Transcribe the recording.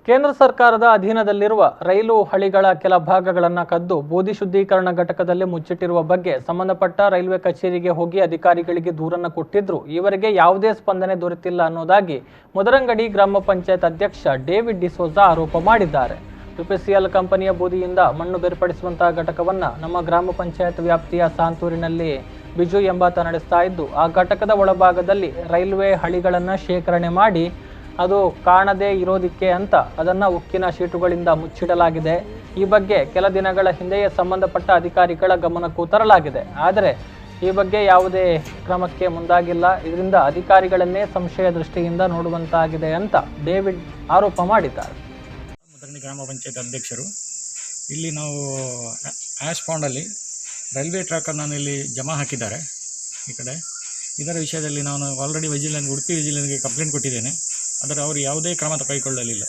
ಕೇಂದ್ರ ಸರ್ಕಾರದ ಅಧೀನದಲ್ಲಿರುವ ರೈಲು ಹಳಿಗಳ ಕೆಲ ಭಾಗಗಳನ್ನು ಕದ್ದು ಬೂದಿ ಶುದ್ಧೀಕರಣ ಘಟಕದಲ್ಲಿ ಮುಚ್ಚಿಟ್ಟಿರುವ ಬಗ್ಗೆ ಸಂಬಂಧಪಟ್ಟ ರೈಲ್ವೆ ಕಚೇರಿಗೆ ಹೋಗಿ ಅಧಿಕಾರಿಗಳಿಗೆ ದೂರನ್ನು ಕೊಟ್ಟಿದ್ರು ಈವರೆಗೆ ಯಾವುದೇ ಸ್ಪಂದನೆ ದೊರೆತಿಲ್ಲ ಅನ್ನೋದಾಗಿ ಮುದರಂಗಡಿ ಗ್ರಾಮ ಪಂಚಾಯತ್ ಅಧ್ಯಕ್ಷ ಡೇವಿಡ್ ಡಿಸೋಜಾ ಆರೋಪ ಮಾಡಿದ್ದಾರೆ. ಯುಪಿಸಿಎಲ್ ಕಂಪನಿಯ ಬೂದಿಯಿಂದ ಮಣ್ಣು ಬೇರ್ಪಡಿಸುವಂತಹ ಘಟಕವನ್ನು ನಮ್ಮ ಗ್ರಾಮ ಪಂಚಾಯತ್ ವ್ಯಾಪ್ತಿಯ ಸಾಂತೂರಿನಲ್ಲಿ ಬಿಜು ಎಂಬಾತ ನಡೆಸ್ತಾ ಇದ್ದು, ಆ ಘಟಕದ ಒಳಭಾಗದಲ್ಲಿ ರೈಲ್ವೆ ಹಳಿಗಳನ್ನು ಶೇಖರಣೆ ಮಾಡಿ ಅದು ಕಾಣದೇ ಇರೋದಕ್ಕೆ ಅಂತ ಅದನ್ನು ಉಕ್ಕಿನ ಶೀಟುಗಳಿಂದ ಮುಚ್ಚಿಡಲಾಗಿದೆ. ಈ ಬಗ್ಗೆ ಕೆಲ ದಿನಗಳ ಹಿಂದೆಯೇ ಸಂಬಂಧಪಟ್ಟ ಅಧಿಕಾರಿಗಳ ಗಮನಕ್ಕೂ ತರಲಾಗಿದೆ. ಆದರೆ ಈ ಬಗ್ಗೆ ಯಾವುದೇ ಕ್ರಮಕ್ಕೆ ಮುಂದಾಗಿಲ್ಲ. ಇದರಿಂದ ಅಧಿಕಾರಿಗಳನ್ನೇ ಸಂಶಯ ದೃಷ್ಟಿಯಿಂದ ನೋಡುವಂತಾಗಿದೆ ಅಂತ ಡೇವಿಡ್ ಆರೋಪ ಮಾಡಿದ್ದಾರೆ. ಮುದರಂಗಡಿ ಗ್ರಾಮ ಪಂಚಾಯತ್ ಅಧ್ಯಕ್ಷರು, ಇಲ್ಲಿ ನಾವು ಆ್ಯಶ್ ಪಾಂಡಲ್ಲಿ ರೈಲ್ವೆ ಟ್ರ್ಯಾಕನ್ನು ಇಲ್ಲಿ ಜಮಾ ಹಾಕಿದ್ದಾರೆ. ಈ ಕಡೆ ಇದರ ವಿಷಯದಲ್ಲಿ ನಾನು ಆಲ್ರೆಡಿ ಉಡುಪಿ ವಿಜಿಲೆನ್ಸ್ಗೆ ಕಂಪ್ಲೇಂಟ್ ಕೊಟ್ಟಿದ್ದೇನೆ. ಆದರೆ ಅವರು ಯಾವುದೇ ಕ್ರಮ ಕೈಗೊಳ್ಳಲಿಲ್ಲ.